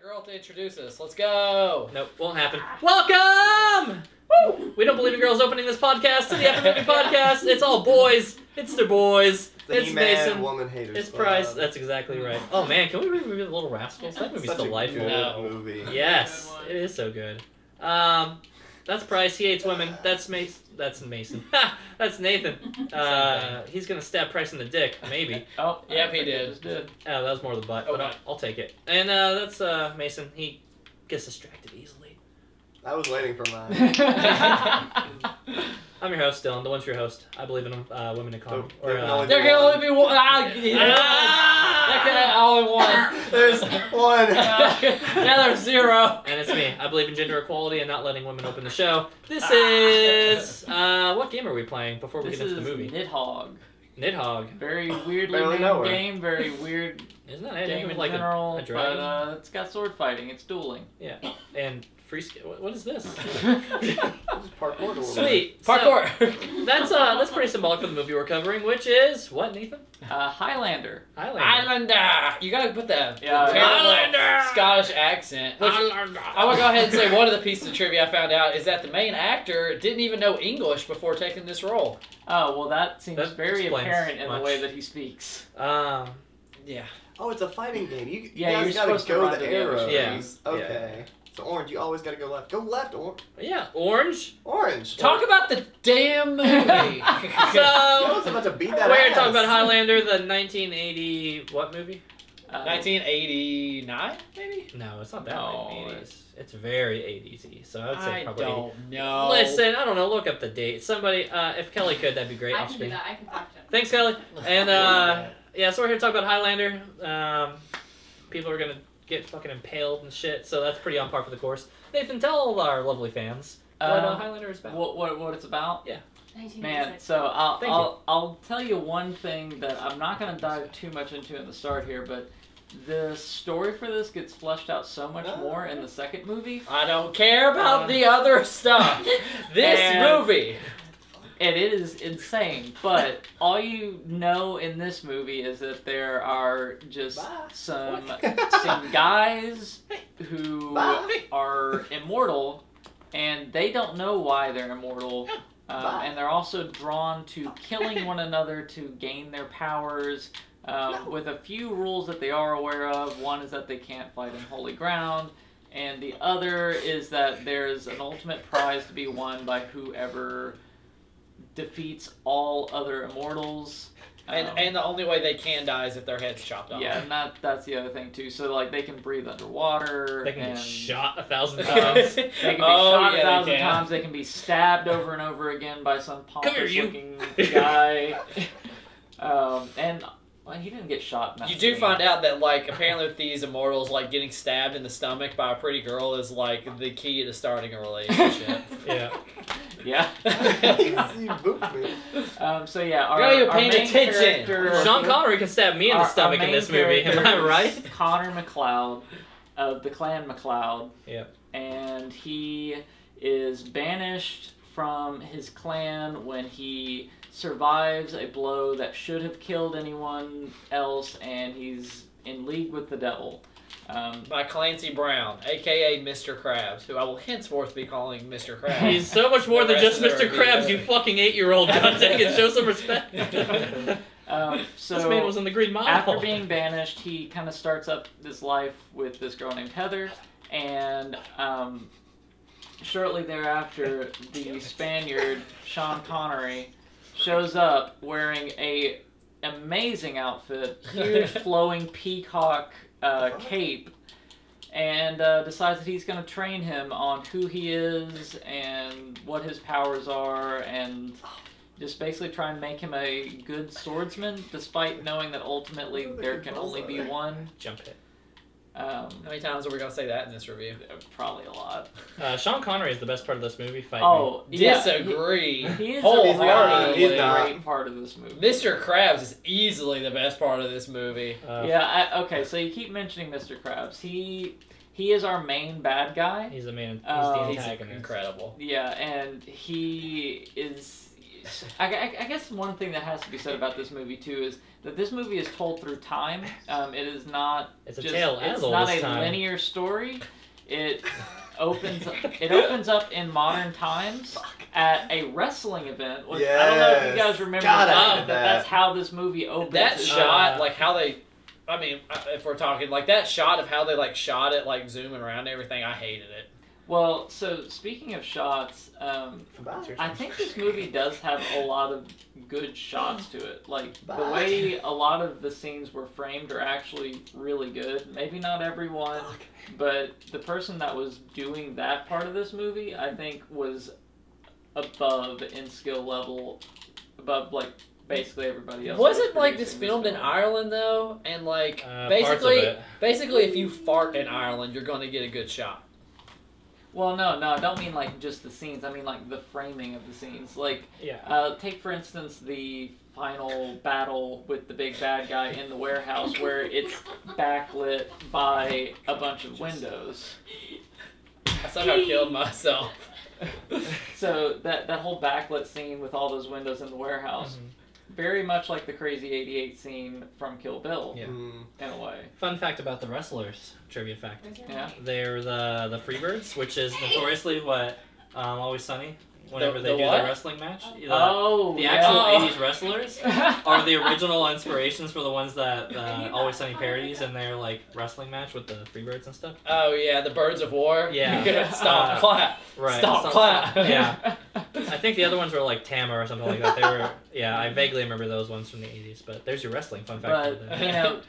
girl to introduce us. Let's go. Nope, won't happen. Welcome! Woo! We don't believe in girls opening this podcast to the F Movie Podcast. It's all boys. It's their boys. It's Mason. Woman haters. It's Price. That's exactly right. Oh man, can we review The Little Rascals? That movie's delightful. Movie. Yes, it is so good. That's Price. He hates women. That's Mason. That's Mason. That's Nathan. He's gonna stab Price in the dick, maybe. Oh, yep, he did. Oh, that was more the butt, but Okay. I'll take it. And that's Mason. He gets distracted easily. I was waiting for mine. I'm your host, Dylan, the one true host. I believe in women in common. There can There can only be one. There can only one. There's one. Now there's zero. And it's me. I believe in gender equality and not letting women open the show. This is what game are we playing before we get into the movie? Nidhogg. Nidhogg. Very weirdly Barely know named her. game. Very weird Isn't that game it? in Like general. a dragon? But it's got sword fighting. It's dueling. Yeah. And free skill. What is this? Parkour. Sweet. Parkour. So, that's pretty symbolic for the movie we're covering, which is what, Nathan? Highlander. Highlander. You gotta put that Yeah. terrible Scottish accent. Which, I want to go ahead and say one of the pieces of trivia I found out is that the main actor didn't even know English before taking this role. Oh, well, that seems That very explains apparent in much. the way that he speaks. Yeah. Oh, it's a fighting game. You Yeah, guys you're gotta supposed to go run the together. arrows. Yeah. Okay. So orange, you always gotta go left. Go left, Yeah, orange. orange. Talk about the damn movie. I was So, about to beat that we're ass. talking about Highlander, the 1980 what movie? 1989, maybe? No, it's not that No, late 80s. It's very 80s-y, so I would say I probably 80s. don't know. Listen, I don't know. Look up the date. Somebody, if Kelly could, that'd be great. I Off can do screen. that. I can fact check. Thanks, Kelly. And yeah, so we're here to talk about Highlander. People are gonna get fucking impaled and shit, so that's pretty on par for the course. Nathan, tell our lovely fans what Highlander is about. What it's about? Yeah. 1986. Man, so Thank you. I'll tell you one thing that I'm not going to dive too much into in the start here, but the story for this gets fleshed out so much more in the second movie. I don't care about the other stuff. This And- movie. And it is insane, but all you know in this movie is that there are just some guys who are immortal, and they don't know why they're immortal, and they're also drawn to killing one another to gain their powers, with a few rules that they are aware of. One is that they can't fight in holy ground, and the other is that there's an ultimate prize to be won by whoever defeats all other immortals. And the only way they can die is if their head's chopped off. Yeah, and that's the other thing too. So like they can breathe underwater. They can and get shot 1,000 times. They can be Oh, shot yeah, they 1,000 can. times. They can be stabbed over and over again by some Come here, you. pompous-looking guy. And well, he didn't get shot. In that You do scene. find out that, like, apparently with these immortals, like, getting stabbed in the stomach by a pretty girl is, like, the key to starting a relationship. Yeah. Yeah. You booped me. So yeah, You're not even our paying main attention. character- Sean Connery can stab me in the Our stomach in main this movie. Am I character right? is Connor MacLeod of the Clan MacLeod. Yep. And he is banished from his clan when he survives a blow that should have killed anyone else, and he's in league with the devil. By Clancy Brown, a.k.a. Mr. Krabs, who I will henceforth be calling Mr. Krabs. He's so much more The than just rest of Mr. the review. Krabs, you fucking 8-year-old. God dang it, show some respect. So This man was in the Green Mile. after being banished, he kind of starts up this life with this girl named Heather, and shortly thereafter, the Spaniard, Sean Connery, shows up wearing a amazing outfit, huge flowing peacock cape, and decides that he's going to train him on who he is and what his powers are, and just basically try and make him a good swordsman, despite knowing that ultimately there can only be one. Jump hit. How many times are we going to say that in this review? Probably a lot. Sean Connery is the best part of this movie. Fight me. Oh, yeah, Disagree. He is Wholeheartedly. a great part of this movie. Mr. Krabs is easily the best part of this movie. Okay, so you keep mentioning Mr. Krabs. He is our main bad guy. He's the man. He's the He's antagonist. incredible. Yeah, and he is I guess one thing that has to be said about this movie too is that this movie is told through time. It is not. It's a just, tale as It's old not as a time. linear story. It opens up in modern times at a wrestling event. Which I don't know if you guys remember God, I that, hated that's how this movie opens. That It's, shot, like how they, I mean, if we're talking like that shot of how they like shot it, like zooming around and everything, I hated it. Well, so speaking of shots, I think this movie does have a lot of good shots to it. Like, the way a lot of the scenes were framed are actually really good. Maybe not everyone, but the person that was doing that part of this movie, I think, was above in skill level, above, like, basically everybody else. Wasn't like this filmed in Ireland though? And like, basically if you fart in Ireland, you're going to get a good shot. Well, no, I don't mean like just the scenes. I mean like the framing of the scenes. Like, take for instance the final battle with the big bad guy in the warehouse, where it's backlit by a bunch of windows. I somehow killed myself. So that whole backlit scene with all those windows in the warehouse, very much like the Crazy 88 scene from Kill Bill. Yeah. In a way. Fun fact about the wrestlers, trivia fact. Yeah. They're the Freebirds, which is notoriously what Always Sunny, whenever they do what? their wrestling match. The Yeah. actual 80s wrestlers are the original inspirations for the ones that Always Sunny parodies in their like wrestling match with the Freebirds and stuff. Oh yeah, the Birds of War. Yeah. Stop, clap. Right. Stop, clap. Yeah. I think the other ones were like Tama or something like that. They were, I vaguely remember those ones from the 80s, but there's your wrestling fun fact. But, you know,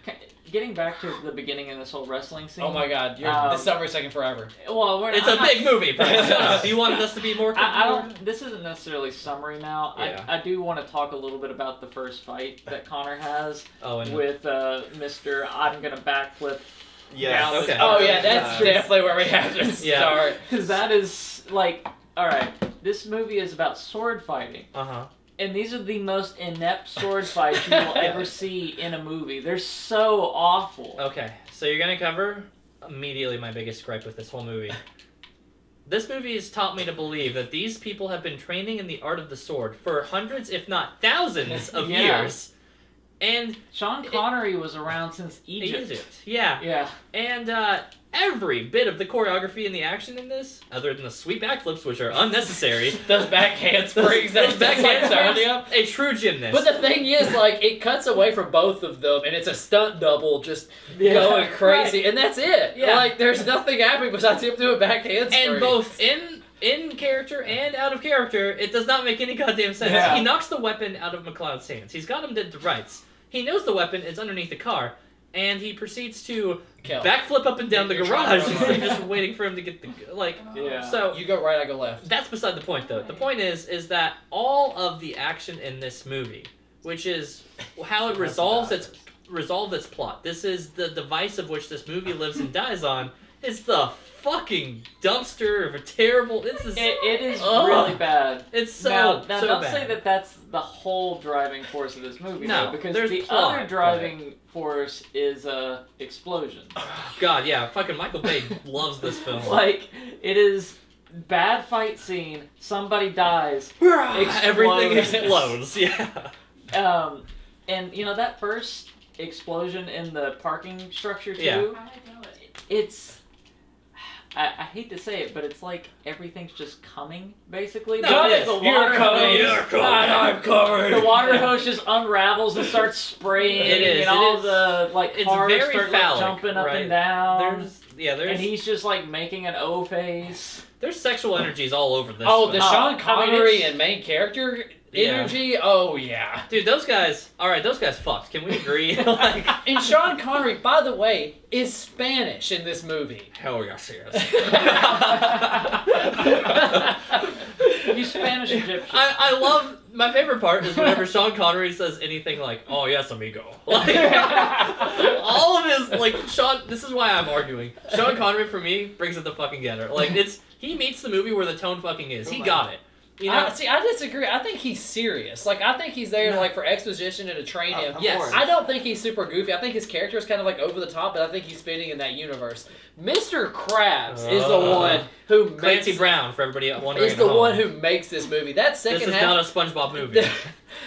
getting back to the beginning of this whole wrestling scene. Oh my god, this summer's taking forever. Well, it's a big movie, Bryce. Shut up. You wanted us to be more... I don't... This isn't necessarily summary now. Yeah. I do want to talk a little bit about the first fight that Connor has and with Mr. I'm gonna backflip. Yeah. Okay. Oh yeah, that's definitely where we have to start. Because that is, like... Alright, this movie is about sword fighting. Uh-huh. And these are the most inept sword fights you will ever see in a movie. They're so awful. Okay, so you're gonna cover immediately my biggest gripe with this whole movie. This movie has taught me to believe that these people have been training in the art of the sword for hundreds, if not thousands, of years. And Sean Connery was around since Egypt. Yeah. Yeah. And every bit of the choreography and the action in this, other than the sweet backflips, which are unnecessary. Those back handsprings. Those back handsprings. A true gymnast. But the thing is, like, it cuts away from both of them, and it's a stunt double just going crazy, right. and that's it. Yeah. Like, there's nothing happening besides him doing back handspring. And both in character and out of character, it does not make any goddamn sense. Yeah. He knocks the weapon out of McLeod's hands. He's got him dead to rights. He knows the weapon is underneath the car, and he proceeds to backflip up and down the garage instead of just waiting for him to get the So you go right, I go left. That's beside the point, though. The point is that all of the action in this movie, which is how it resolved its plot. This is the device of which this movie lives and dies on. Is the fucking dumpster of a terrible. It is really bad. It's so now so don't bad. say that that's the whole driving force of this movie. No, though, because there's the plot, other driving force is explosion. God, yeah, fucking Michael Bay loves this film. Like, it is bad fight scene. Somebody dies. Everything explodes. Yeah. And you know that first explosion in the parking structure too. Yeah. It's. I hate to say it, but it's like everything's just coming, basically. No, it is. You're coming. The water hose just unravels and starts spraying. And all the cars start phallic, jumping up and down. There's and he's just like making an O face. There's sexual energies all over this. Oh, the film. Sean Connery and main character energy. Oh yeah, dude, those guys. All right, those guys fucked. Can we agree? Like, and Sean Connery, by the way, is Spanish in this movie. Hell yeah, serious. He's Spanish Egyptian. I love. My favorite part is whenever Sean Connery says anything like, "Oh yes, amigo." Like, all of his Sean. This is why I'm arguing. Sean Connery for me brings it the fucking getter. Like he meets the movie where the tone fucking is. He got it. You know, I disagree. I think he's serious. Like, I think he's there like for exposition and to train him. Yes. I don't think he's super goofy. I think his character is kind of like over the top, but I think he's fitting in that universe. Mr. Krabs is the one who Clancy makes, Brown, for everybody wondering. is the one who makes this movie. That second This is half, not a SpongeBob movie.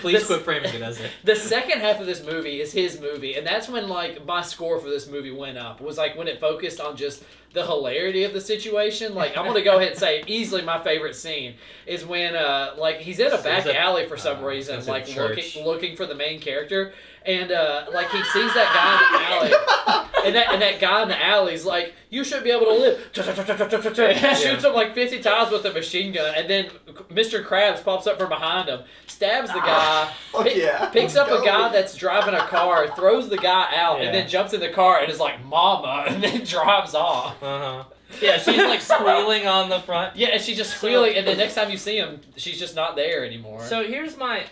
Please quit framing it as it. The second half of this movie is his movie, and that's when like my score for this movie went up. Was like when it focused on just the hilarity of the situation. Like, I'm gonna go ahead and say easily my favorite scene is when like he's in a back alley for some reason, like looking for the main character, and like he sees that guy in the alley, and that guy in the alley's like, "You should be able to live." Shoots him like 50 times with a machine gun, and then Mr. Krabs pops up from behind him, stabs the guy, picks up a guy that's driving a car, throws the guy out, and then jumps in the car and is like, "Mama," and then drives off. Yeah, she's like squealing on the front. Yeah, and she's just squealing, and the next time you see him, she's just not there anymore. So here's my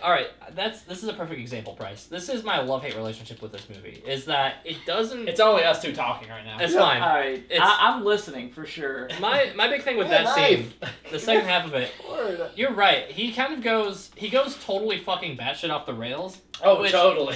this is a perfect example, Price. This is my love-hate relationship with this movie. Is that it doesn't. It's only us two talking right now. It's fine. All right, I'm listening for sure. My big thing with that scene, the second half of it. You're right. He kind of goes totally fucking batshit off the rails. Oh, totally.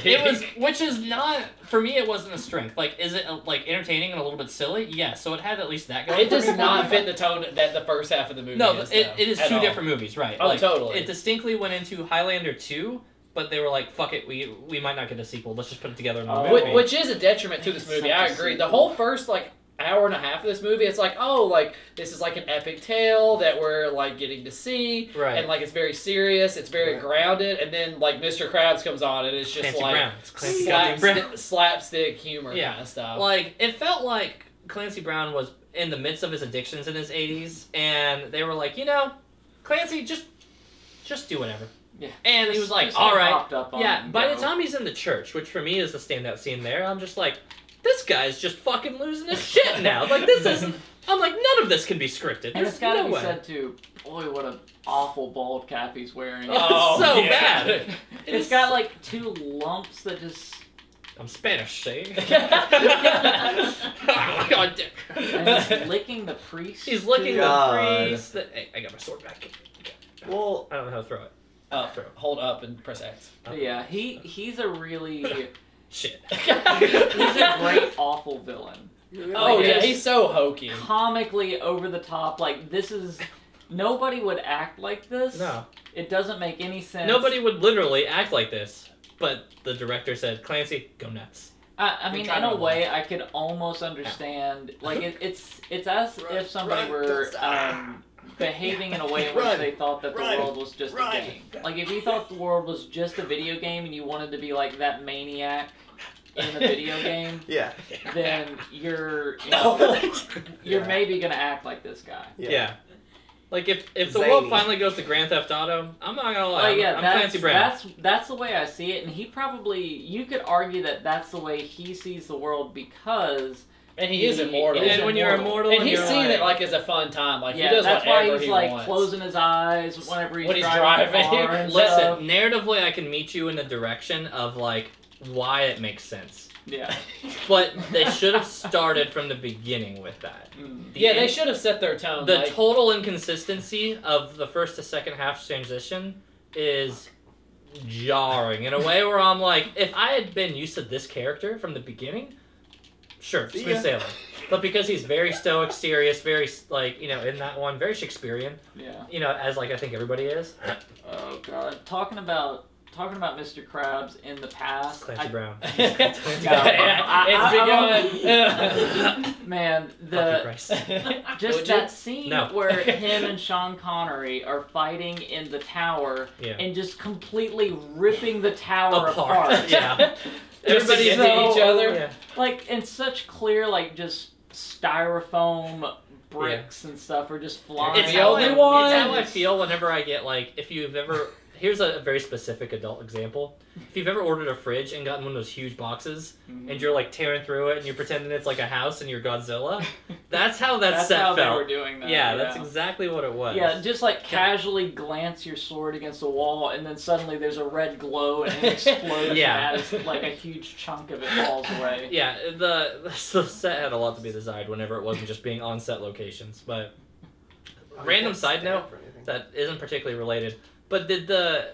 Which is not, for me, it wasn't a strength. Like, is it like entertaining and a little bit silly? Yes. So it had at least that going. It does not fit the tone that the first half of the movie. No, is, it is two different movies, right? Oh, like, totally. It distinctly went into Highlander 2, but they were like, "Fuck it, we might not get a sequel. Let's just put it together in one movie." Which is a detriment to this movie. I agree. The whole first like hour and a half of this movie, it's like, oh, like this is like an epic tale that we're like getting to see, right? And like it's very serious, it's very grounded, and then like Mr. Krabs comes on and it's just slapstick humor kind of stuff. Like it felt like Clancy Brown was in the midst of his addictions in his 80s, and they were like, you know, Clancy, just do whatever. Yeah. And he was like, all right. Yeah. By the time he's in the church, which for me is the standout scene there, I'm just like, this guy's just fucking losing his shit now. Like, this isn't... I'm like, none of this can be scripted. And it's gotta be said, too, boy, what an awful bald cap he's wearing. Oh, so bad. It's got, like, 2 lumps that just... I'm Spanish, see? God, dick. And he's licking the priest. He's licking the priest. Hey, I got my sword back. Well... I don't know how to throw it. Hold up and press X. Yeah, he's a really... Shit. He's a great, awful villain. Oh, yeah, he's so hokey. Comically over the top. Like, this is... Nobody would act like this. No. It doesn't make any sense. Nobody would literally act like this. But the director said, Clancy, go nuts. I mean, in a way, I could almost understand... Like, it's as if somebody were... behaving in a way in which they thought that the world was just a game. Like, if you thought the world was just a video game and you wanted to be like that maniac in a video game, then you're maybe gonna act like this guy. Yeah. Like, if the world finally goes to Grand Theft Auto, I'm not gonna lie, I'm Clancy Brown. That's the way I see it, and he probably, you could argue that that's the way he sees the world because... And he is immortal. And when you're immortal, and he's seeing it like as a fun time. Like he does that's whatever why he's he like wants. closing his eyes whenever he's driving. Listen, narratively, I can meet you in the direction of like why it makes sense. Yeah. But they should have started from the beginning with that. They should have set their tone. The total inconsistency of the first to second half transition is jarring in a way where I'm like, if I had been used to this character from the beginning. Sure, smooth sailing. But because he's very stoic, serious, very, like, you know, in that one, very Shakespearean. Yeah. You know, as, like, I think everybody is. Oh, God. Talking about Mr. Krabs in the past. Clancy Brown. It's begun. Man, that scene where him and Sean Connery are fighting in the tower and just completely ripping the tower apart. Yeah. Everybody into each other. Yeah. Like, in such clear, like, just styrofoam bricks and stuff are just flying. It's how I feel whenever I get, like, if you've ever... Here's a very specific adult example. If you've ever ordered a fridge and gotten one of those huge boxes, and you're like tearing through it and you're pretending it's like a house and you're Godzilla, that's how that set felt. That's how they were doing that. Yeah, that's exactly what it was. Yeah, just like casually glance your sword against a wall and then suddenly there's a red glow and an explosion as like a huge chunk of it falls away. Yeah, the set had a lot to be desired whenever it wasn't just being on set locations, but... random side note that isn't particularly related, but did the...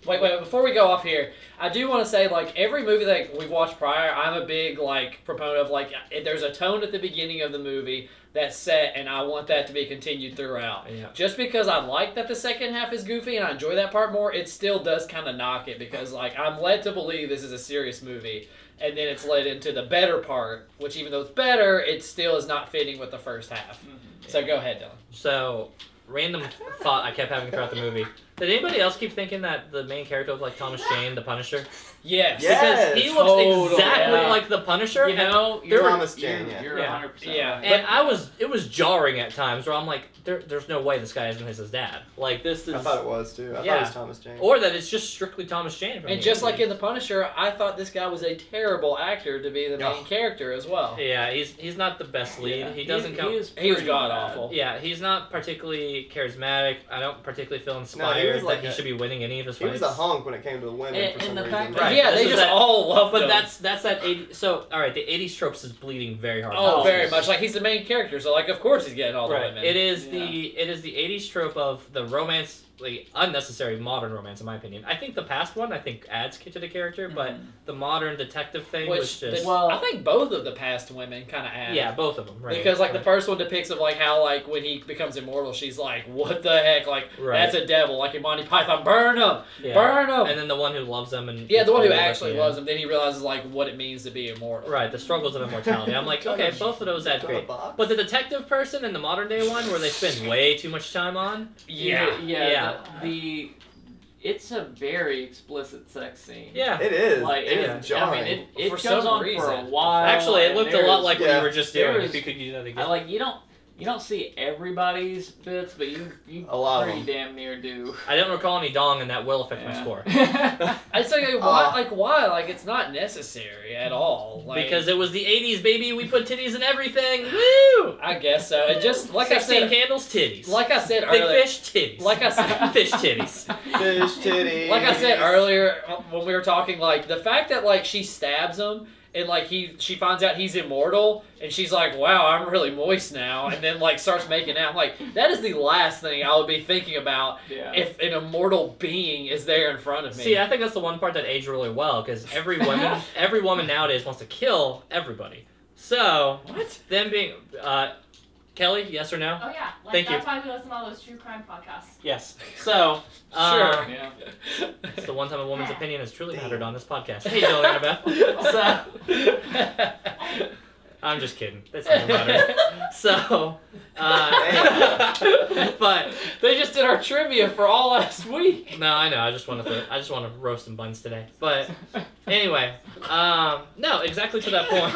Wait, before we go off here, I do want to say, like, every movie that we've watched prior, I'm a big, like, proponent of, like, if there's a tone at the beginning of the movie that's set, and I want that to be continued throughout. Yeah. Just because I like that the second half is goofy and I enjoy that part more, it still does kind of knock it, because, like, I'm led to believe this is a serious movie, and then it's led into the better part, which even though it's better, it still is not fitting with the first half. Mm-hmm. So go ahead, Dylan. So, random thought I kept having throughout the movie. Did anybody else keep thinking that the main character was like Thomas Jane, the Punisher? Yes. Yes. Because he looks exactly yeah. like the Punisher. You know, there were- Thomas Jane, yeah. You're Yeah. 100%. Yeah. Right. and it was jarring at times where I'm like, there's no way this guy isn't his dad. Like, this is... I thought it was, too. I thought Yeah. it was Thomas Jane. Or that it's just strictly Thomas Jane. From And the just movie. like in The Punisher, I thought this guy was a terrible actor to be the main character as well. Yeah, he's not the best lead. Yeah. He doesn't come... He was god-awful. Yeah, he's not particularly charismatic. I don't particularly feel No, inspired he was like that he should be winning any of his He fights. was a hunk when it came to the women And- for and some the reason. fact that- Right. Yeah, This they is just that- all love But him. that's that 80... So, alright, the 80s tropes is bleeding very hard. Oh, Oh, very yes. much. Like, he's the main character, so, like, of course he's getting all the Right. women. It is Yeah. the 80s trope of the romance, like unnecessary modern romance, in my opinion. I think the past one adds to the character, but Mhm. the modern detective thing Which, was just Well- I think both of the past women kind of add. yeah, both of them, right? Because, like, the right. first one depicts of, like, how, like, when he becomes immortal, she's like, what the heck? Like, Right. that's a devil. Like in Monty Python, burn him! Yeah. Burn him! And then the one who loves them and Yeah, the one who at actually the loves end. him, then he realizes, like, what it means to be immortal. Right, the struggles of immortality. I'm like, okay, both of those add great. But the detective person in the modern day one, where they spend way too much time on, Yeah. Yeah. The it's a very explicit sex scene. yeah. It is. Like it yeah. is jarring. I mean, it For goes some on for a reason. while. Actually, it and looked a lot there's- like what yeah. you were just There doing. is- If you could use that again. I like you don't see everybody's bits, but you A lot of pretty them. damn near do. I don't recall any dong, and that will affect my Yeah. score. I'd say, why? Like, why? Like, it's not necessary at all. Like, Because it was the 80s, baby. We put titties in everything. Woo! I guess so. It just, like I 16 said, candles, titties. like I said Big earlier, fish, titties. like I said, Fish titties. Fish titties. like I said earlier when we were talking, like the fact that like she stabs him and like she finds out he's immortal and she's like, wow, I'm really moist now, and then like starts making out. I'm like, that is the last thing I would be thinking about Yeah. if an immortal being is there in front of me. See, I think that's the one part that aged really well, because every woman nowadays wants to kill everybody. So, What? them being... Kelly, yes or no? Oh yeah, like Thank that's why we listen to all those true crime podcasts. Yes. So, Sure. Yeah. it's the one time a woman's opinion has truly mattered on this podcast. Hey, Dylan, Annabeth. So, I'm just kidding. That's not matter. So, but They just did our trivia for all last week. no, I know. I just want to roast some buns today. But anyway, no, exactly to that point.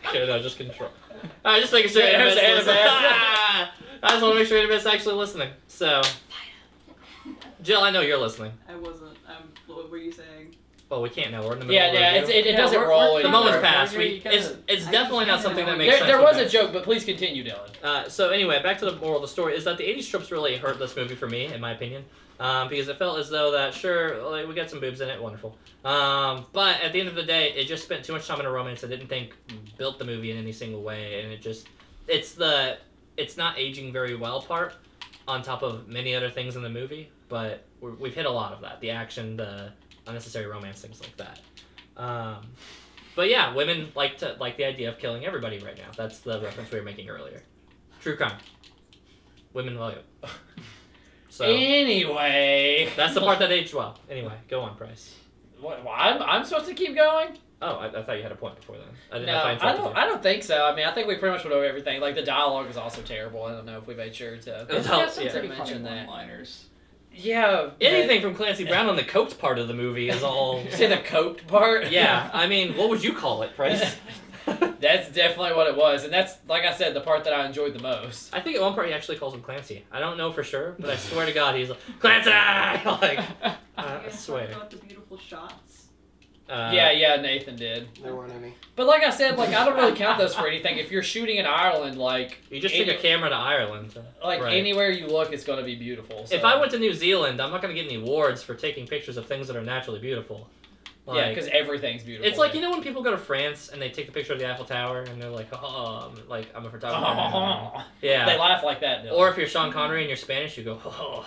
Okay, no, just control. Alright, just making sure Yeah, Annabeth's there's listening. Annabeth. I just want to make sure Annabeth's actually listening. So, Jill, I know you're listening. I wasn't. What were you saying? Well, we can't know. We're in the middle Yeah, of yeah, a review. it doesn't roll The anymore. moment's passed. You gotta- It's I definitely not understand something that. that makes sense. There to was me. a joke, but please continue, Dylan. So anyway, back to the moral of the story is that the 80s tropes really hurt this movie for me, in my opinion, because it felt as though that sure, like, we got some boobs in it, wonderful, but at the end of the day, it just spent too much time in a romance. I didn't think built the movie in any single way, and it's not aging very well part, on top of many other things in the movie, but we've hit a lot of that, the action, the unnecessary romance, things like that. But yeah, women like the idea of killing everybody right now. That's the reference we were making earlier. True crime. Women love it. So Anyway, that's the part that aged well. Anyway, go on, Bryce. What, I'm supposed to keep going? Oh, I thought you had a point before then. I didn't No, know if I I interrupted don't. I don't think so. I mean, I think we pretty much went over everything. Like the dialogue is also terrible. I don't know if we made sure to. It's It's got some yeah. pretty funny mention that. one-liners. Yeah. Anything from Clancy Brown on the coked part of the movie is all. Say the coked part. Yeah, I mean, what would you call it, Bryce? That's definitely what it was, and that's like I said, the part that I enjoyed the most. I think at one part he actually calls him Clancy. I don't know for sure, but I swear to God, he's like, Clancy! Like, You I guys swear. talked about the beautiful shots. Yeah, Nathan did. There weren't any. But like I said, like I don't really count those for anything. If you're shooting in Ireland, like You just take a camera to Ireland. like Right. anywhere you look, it's going to be beautiful. So. If I went to New Zealand, I'm not going to get any awards for taking pictures of things that are naturally beautiful. Yeah, because everything's beautiful. It's like, you know when people go to France and they take the picture of the Eiffel Tower and they're like, oh, I'm a photographer. Yeah. They laugh like that, Dylan. Or if you're Sean Connery and you're Spanish, you go, oh.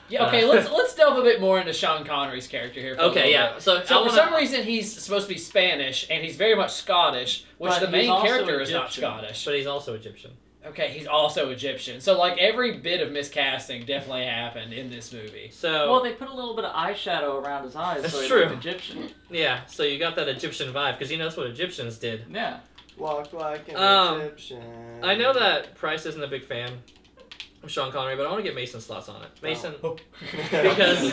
Yeah, okay, let's delve a bit more into Sean Connery's character here. For Okay, yeah. So for some reason, he's supposed to be Spanish, and he's very much Scottish, which But the main he's also character is not Egyptian. Scottish. But he's also Egyptian. Okay, he's also Egyptian. So, like, every bit of miscasting definitely happened in this movie. So Well, they put a little bit of eyeshadow around his eyes, That's so he true. looked Egyptian. yeah, so you got that Egyptian vibe, because that's what Egyptians did. Yeah. Walk like an Egyptian. I know that Price isn't a big fan of Sean Connery, but I want to get Mason's thoughts on it. Mason, because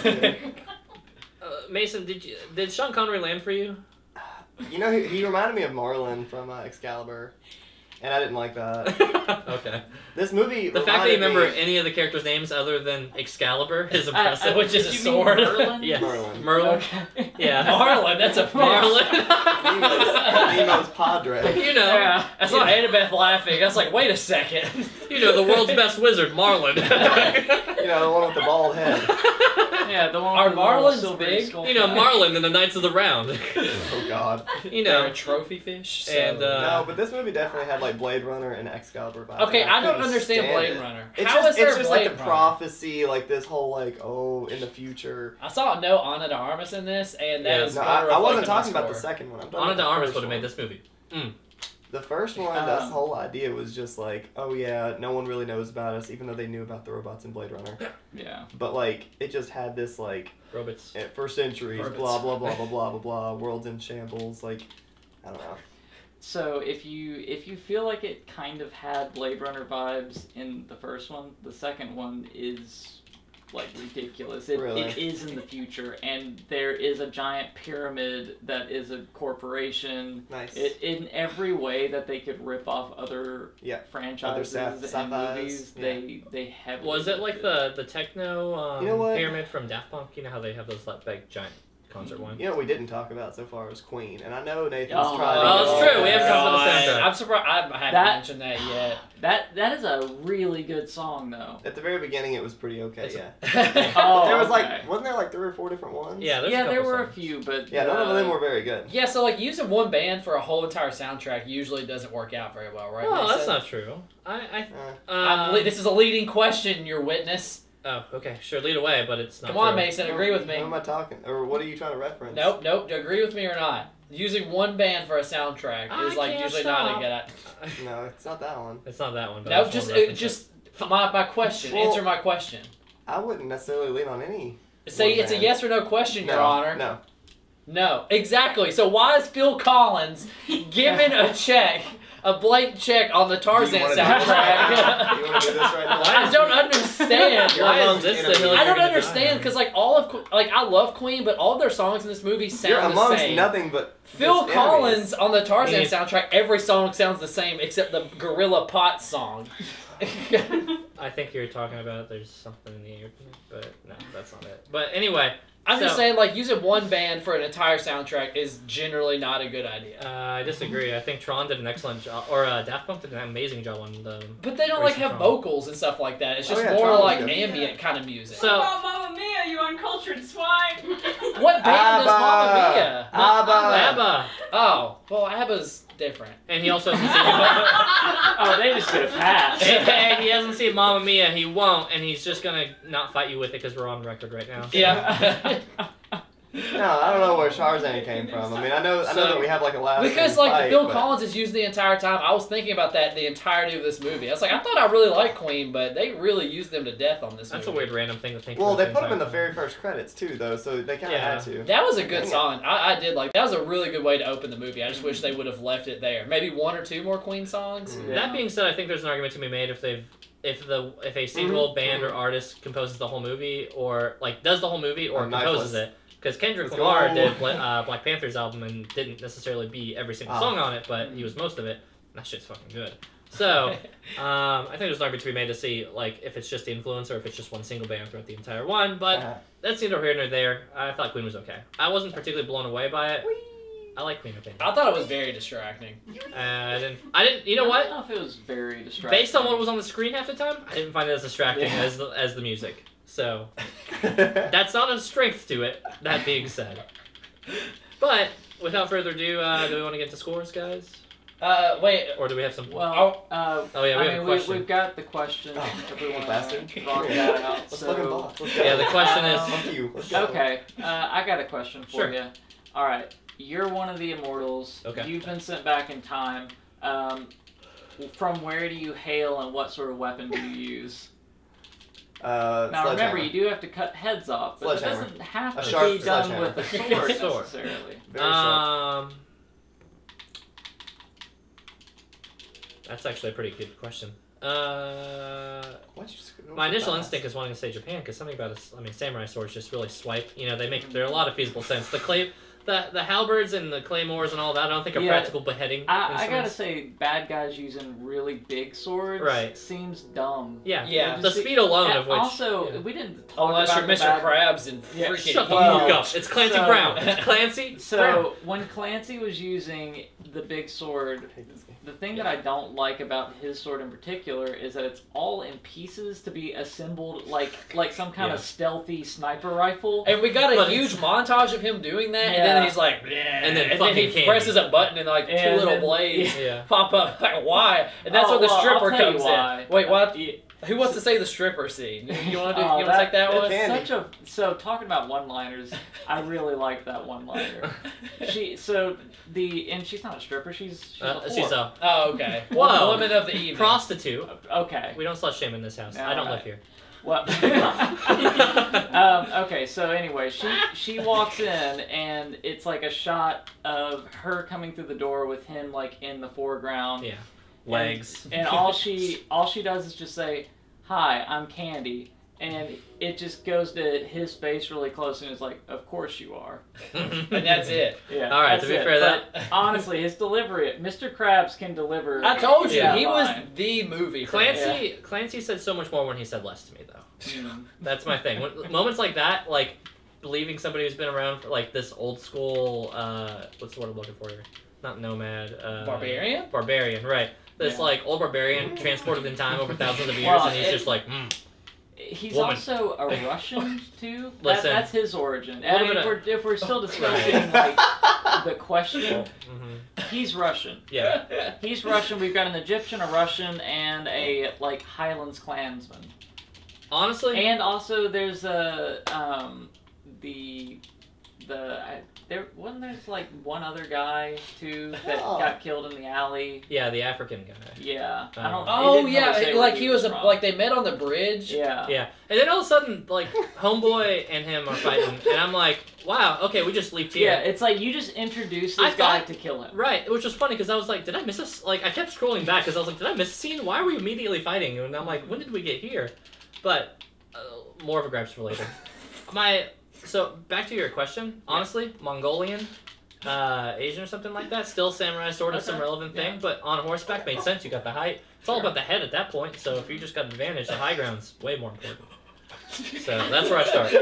Mason, did Sean Connery land for you? You know, he reminded me of Marlon from Excalibur, and I didn't like that. Okay. This movie. The fact that you reminded remember me- any of the characters' names other than Excalibur is impressive. Which is a you mean sword. Merlin? Yes. Merlin. Merlin. Okay. Yeah. Marlin, that's a fish. Marlin. Nemo's padre. You know. Yeah. I saw Annabeth laughing. I was like, wait a second. You know, the world's best wizard, Marlin. You know, the one with the bald head. Yeah, the one Are with the little marlins silvery big? skull You know, cap. Marlin and the Knights of the Round. Oh God. You They're know. a trophy fish. So. And, No, but this movie definitely had like Blade Runner and Excalibur vibes. Okay, and I don't couldn't understand stand Blade it. Runner. It's How just, is there it's just Blade like the Runner? prophecy, like this whole like in the future. I saw no Ana de Armas in this, and that Yeah. is No, gonna I reflect wasn't on my talking about the score. second one. I'm talking Ana about de the Armas first would have one. made this movie. The first one, this whole idea was just like, oh yeah, no one really knows about us, even though they knew about the robots in Blade Runner. Yeah. But like, it just had this like, Robots. for centuries, Robots. blah blah blah blah blah blah blah, world's in shambles. Like, I don't know. So if you feel like it kind of had Blade Runner vibes in the first one, the second one is like ridiculous. Really? It is in the future, and there is a giant pyramid that is a corporation. Nice. In every way that they could rip off other Yeah. franchises Other and sci-fis, movies, yeah. they have. Was it like the techno You know what? pyramid from Daft Punk? You know how they have those like big giant concert ones? You know what we didn't talk about so far is Queen, and I know Nathan's Oh, tried to oh, go it's all true, we have that. talked about the God, soundtrack. I'm surprised I haven't That- mentioned that yet. that is a really good song though. At the very beginning, it was pretty okay, It's a- yeah. Oh, There was okay. like, wasn't there like 3 or 4 different ones? Yeah, there's a Yeah, couple there were a songs. few, but Yeah, none of them were very good. Yeah, so like using one band for a whole entire soundtrack usually doesn't work out very well, right? Oh, that's Mason? not true. This is a leading question, your witness. Oh, okay, sure, lead away, but it's not Come on, true. Mason, agree with Who me. am I talking? Or what are you trying to reference? Nope, agree with me or not. Using one band for a soundtrack is I like can't usually not a stop. good idea. No, it's not that one. It's not that one. But I No, just just wanted to reference just my question. Well- Answer my question. I wouldn't necessarily lean on any. Say one it's a band. yes or no question, No, Your Honor. No. No, exactly. So why is Phil Collins given a blank check on the Tarzan wanna do soundtrack? You want to do this right now? I don't understand. Your Why is lungs this the interview. hill I you're don't gonna understand die on? because like all of I love Queen, but all of their songs in this movie You're sound the amongst same. nothing but Phil just Collins enemies. on the Tarzan Enemies. soundtrack, every song sounds the same except the Gorilla Pot song. I think you're talking about there's something in the air, but no, that's not it. But anyway, I'm just so- saying, like using one band for an entire soundtrack is generally not a good idea. I disagree. I think Tron did an excellent job, or Daft Punk did an amazing job on the. But they don't like Recent have Tron. vocals and stuff like that. It's just Oh, yeah, more Tron was like good. ambient kind of music. So- What about Mamma Mia, you uncultured swine? What band does Mamma ABBA. Mia? ABBA. ABBA, Oh, well, ABBA's different. and he also hasn't seen. Oh, they just get a pass. and he hasn't seen Mamma Mia. He won't, and he's just gonna not fight you with it because we're on record right now. Yeah. No, I don't know where Tarzan came from. I mean, I know So- that we have like a last Because name like fight, Phil but- Collins is used the entire time. I was thinking about that the entirety of this movie. I was like, I thought I really liked Queen, but they really used them to death on this That's a movie. weird random thing to think. Well, about they put him in the entire very first credits too, though, so they kind of Yeah. had to. That was a good Dang it. song. I did like that. Was a really good way to open the movie. I just wish they would have left it there. Maybe one or two more Queen songs. Mm. time. That being said, I think there's an argument to be made if a single band or artist composes the whole movie, or like does the whole movie, or Or composes Knifeless. it. Because Kendrick Let's Lamar go. did Black Panther's album and didn't necessarily be every single Oh. song on it, but he was most of it. That shit's fucking good. So, I think there's an argument to be made to see like if it's just the influence or if it's just one single band throughout the entire one. But Uh, that's neither here nor there. I thought Queen was okay. I wasn't particularly blown away by it. I like Queen, I think. I thought it was very distracting. I didn't. You know what? I don't know if it was very distracting. Based on what was on the screen half the time, I didn't find it as distracting Yeah. as the music. So that's not a strength to it. That being said, But without further ado, do we want to get to scores, guys? Wait. Or do we have some? Well, oh yeah, we have a question. We've got the question. If we want bastard. to rock that out. Let's So, fucking box. Let's go. Yeah, the question is. Fuck you. Let's go. okay, I got a question for Sure. you. All right, you're one of the immortals. Okay. You've been sent back in time. From where do you hail, and what sort of weapon do you use? Now remember, you do have to cut heads off, but it Sledgehammer. doesn't have A to sharp be done sledgehammer. with a sword Sword. necessarily. Very sharp. That's actually a pretty good question. Why'd you just go My so initial fast? instinct is wanting to say Japan because something about samurai swords just really swipe. You know, they make there are a lot of feasible sense. The halberds and the claymores and all that, I don't think are practical beheading. I gotta instruments. say, bad guys using really big swords Right. seems dumb. Yeah, Yeah. The speed alone of which. Also, yeah. we didn't talk Unless about you're the Mr. Krabs and Yeah, freaking Shut the Well, fuck up! It's Clancy so- Brown. It's Clancy Brown. So when Clancy was using the big sword, I hate this game. the thing that I don't like about his sword in particular is that it's all in pieces to be assembled like some kind of stealthy sniper rifle. And we got a But huge montage of him doing that, and Yeah. then he's like, "Bleh," And then he fucking candy. presses a button, and like And two little then- blades Yeah. pop up. Like, why? And that's Oh, when the well, stripper I'll tell you comes why. in. Wait, what? Yeah. Who wants to say the stripper scene? You want to do? Oh, You want to take that one? that's It's such a so talking about one-liners. I really like that one-liner. And she's not a stripper. She's a whore. She's a Oh, okay. Whoa. Woman of the evening. prostitute. Okay. We don't slut shame in this house. Yeah, I don't alright. live here. Well, okay. So anyway, she walks in, and it's like a shot of her coming through the door with him like in the foreground. Yeah. Legs. And all she does is just say, "Hi, I'm Candy," and it just goes to his face really close, and it's like, "Of course you are." And that's it. Yeah. All right, that's to be it. fair, But that- honestly, his delivery, Mr. Krabs can deliver. I told you, Yeah. he was line. the movie. for me. Clancy said so much more when he said less to me, though. Mm. That's my thing. Moments like that, like believing somebody who's been around for like this old school. What's the word I'm looking for here? Not nomad. Barbarian? Barbarian, right? This Yeah. like old barbarian transported in time over thousands of years, Well, and he's just like, He's Woman. also a Russian too. Listen. That's his origin. A I little mean, bit if we're still discussing like the question, mhm. he's Russian. Yeah. He's Russian. We've got an Egyptian, a Russian, and a like Highlands clansman. Honestly, And also there's a there wasn't there's like one other guy too that Oh. got killed in the alley. yeah, the African guy. Yeah, I don't. it Oh didn't really say yeah, where like he was from. like they met on the bridge. Yeah. Yeah, and then all of a sudden, like homeboy and him are fighting, and I'm like, wow, okay, we just leaped here. Yeah, it's like you just introduced this I guy thought- to kill him. Right, which was funny because I was like, did I miss this? Like, I kept scrolling back because I was like, did I miss a scene? Why are we immediately fighting? And I'm like, when did we get here? But more of a gripes for later. So back to your question. Honestly, Mongolian, Asian or something like that. Still samurai sword is some Okay. relevant thing, but on horseback made sense. You got the height. It's all about the head at that point. So if you just got an advantage, the high ground's way more important. So that's where I start.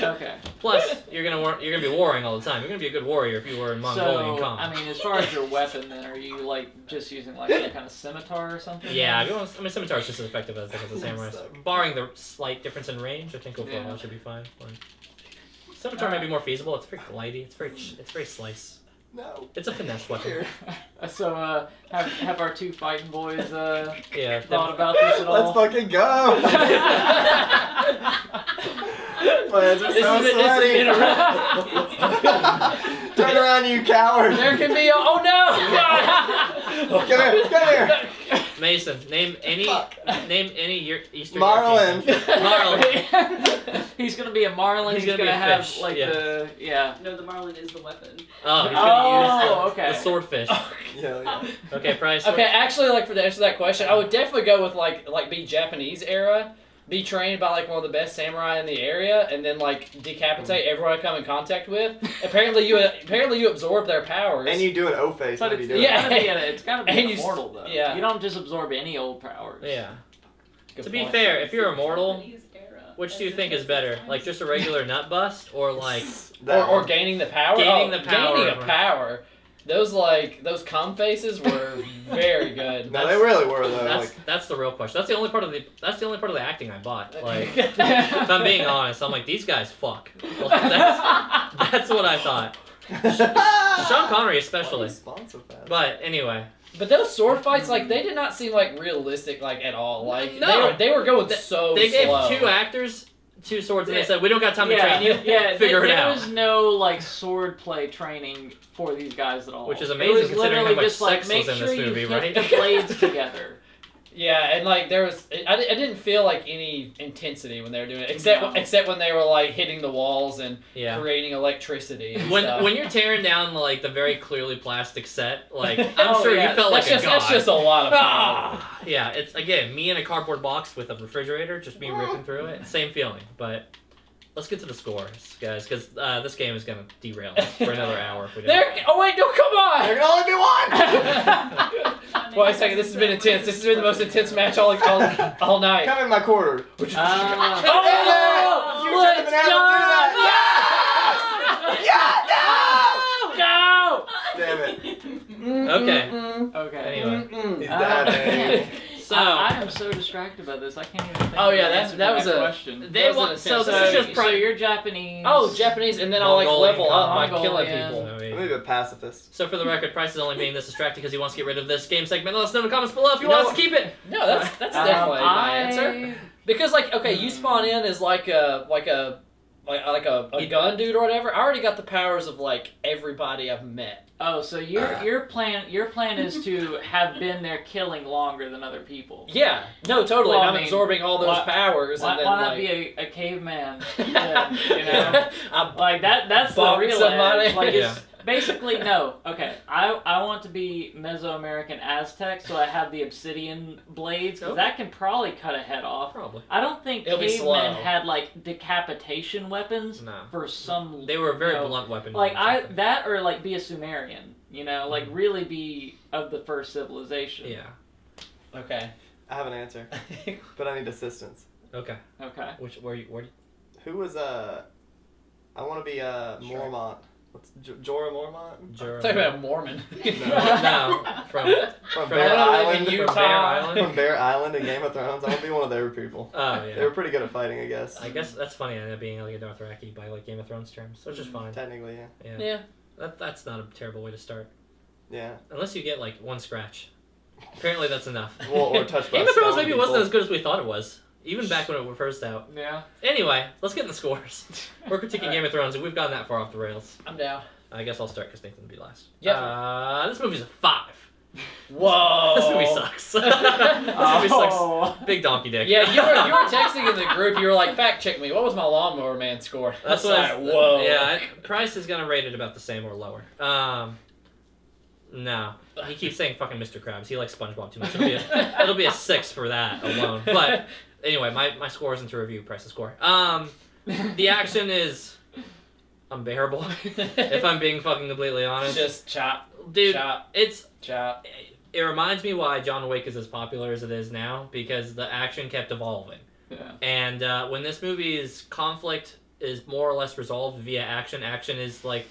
Okay. Plus, you're gonna be warring all the time. You're gonna be a good warrior if you were in Mongolian So, Kong. I mean, as far as your weapon, then, are you like just using like some kind of scimitar or something? Yeah, I mean, scimitar is just as effective as a samurai. Barring the slight difference in range, I think overall Yeah. it should be fine. Scimitar may be more feasible. It's very glidey. It's very slice. No. It's a finesse weapon. So, have our two fighting boys Yeah. thought about this at Let's all? fucking go! My hands are so sweaty. Turn around, you coward! There can be oh no! Come here! Mason, name any Fuck. Eastern Marlin. European- Marlin. He's gonna be a marlin. He's He's, gonna be gonna a have fish, like yeah. No, the marlin is the weapon. Oh, he's gonna use okay. the swordfish. Yeah. Okay, Price. Okay, actually, like for the answer to that question, I would definitely go with like be Japanese era, be trained by like one of the best samurai in the area, and then like decapitate everyone I come in contact with. Apparently, you absorb their powers. And you do an O face But when you it's, do it. Yeah. it's gotta be And you- immortal though. yeah. You don't just absorb any old powers. Yeah. Good To be point. fair, if you're immortal, Japanese era. which do you think is better? Like just a regular nut bust, or like That or one. gaining the power. Gaining the power. Gaining a power. Those cum faces were very good. No, they really were though. that's the real question. That's the only part of the acting I bought. Like, if I'm being honest, I'm like, these guys fuck. Like, that's what I thought. Sean Connery especially. Response so fast. But anyway, But those sword fights, like, they did not seem like realistic, like, at all. Like, No. they were going so they gave slow. 2 actors 2 swords, and they said, "We don't got time to train you. Yeah, Figure it there out." was no like sword play training for these guys at all. Which is It amazing was considering how literally much just like sex make was in sure this movie, you right? hit the blades together. Yeah, and like there was, I didn't feel like any intensity when they were doing it, except when they were like hitting the walls and Yeah. creating electricity. And When stuff. when you're tearing down like the very clearly plastic set, like I'm Oh, sure yeah. you felt like that's a god. just a lot of fun. Ah! Yeah, it's again me in a cardboard box with a refrigerator, just me ripping through it. Same feeling, but let's get to the scores, guys, because this game is gonna derail us for another hour if we don't. Oh wait, no, come on! There can only be one! Wait a second, this has been intense. This has been the most intense match all night. Come in my quarter. Oh, You let's should've been able to do that. go! Okay. Okay. Anyway, He's dead. so I am so distracted by this. I can't even think. Oh, of yeah, the that- answer that to was my a- question. they want. Wasn't So intense. this is just so pri- you're Japanese. Oh, Japanese, and then I'll like Mongolian level up by Mongolian. killing people. Let me be a pacifist. So for the record, Price is only being this distracted because he wants to get rid of this game segment. Let us know in the comments below if you You know want us to keep it. No, that's definitely my answer. Because like, okay, you spawn in as like a gun dude or whatever. I already got the powers of like everybody I've met. Oh, so your plan is to have been there killing longer than other people. Yeah, no, totally. Well, and I I'm mean, absorbing all those powers, Why, and then why not like, be a caveman? Then, you know, I like that's the bonk real somebody. edge. Like Yeah. it's basically no. Okay, I want to be Mesoamerican Aztec, so I have the obsidian blades because Oh. that can probably cut a head off. Probably. I don't think It'll be slow. cavemen had like decapitation weapons No. for some. They were a very you know, blunt weapon. Like that or like be a Sumerian. You know, like really be of the first civilization. Yeah. Okay. I have an answer, but I need assistance. Okay. Okay. Where you? Who was I want to be Mormont. What's Jorah Mormont? Talk about a Mormon. No. From From I Bear wanna live Island. in From Utah. Bear Island. From Bear Island in Game of Thrones. I want to be one of their people. Oh They yeah. were pretty good at fighting, I guess. I guess that's funny. I ended up being like a Dothraki by like Game of Thrones terms, which is fine. Technically, yeah. Yeah. Yeah. That's not a terrible way to start, Yeah. unless you get like 1 scratch. Apparently that's enough. Well, or touched by Game of Thrones stone maybe wasn't people. as good as we thought it was, even back when it was first out. Yeah. Anyway, let's get in the scores. We're critiquing Game of Thrones, and we've gone that far off the rails. I'm down. I guess I'll start because Nathan will be last. Yep. This movie's a 5. Whoa. This movie sucks. This movie sucks. Big donkey dick. Yeah, you were texting in the group. You were like, fact check me. What was my lawnmower man score? That's what. what. Like, whoa. Yeah, Price is gonna rate it about the same or lower. No, he keeps saying fucking Mr. Krabs. He likes SpongeBob too much. It'll be a 6 for that alone. But anyway, my score isn't to review Price's score. The action is unbearable. If I'm being fucking completely honest, Just chop, dude, chop, it's. chop. It reminds me why John Wick is as popular as it is now, because the action kept evolving. Yeah. And when this movie's conflict is more or less resolved via action is like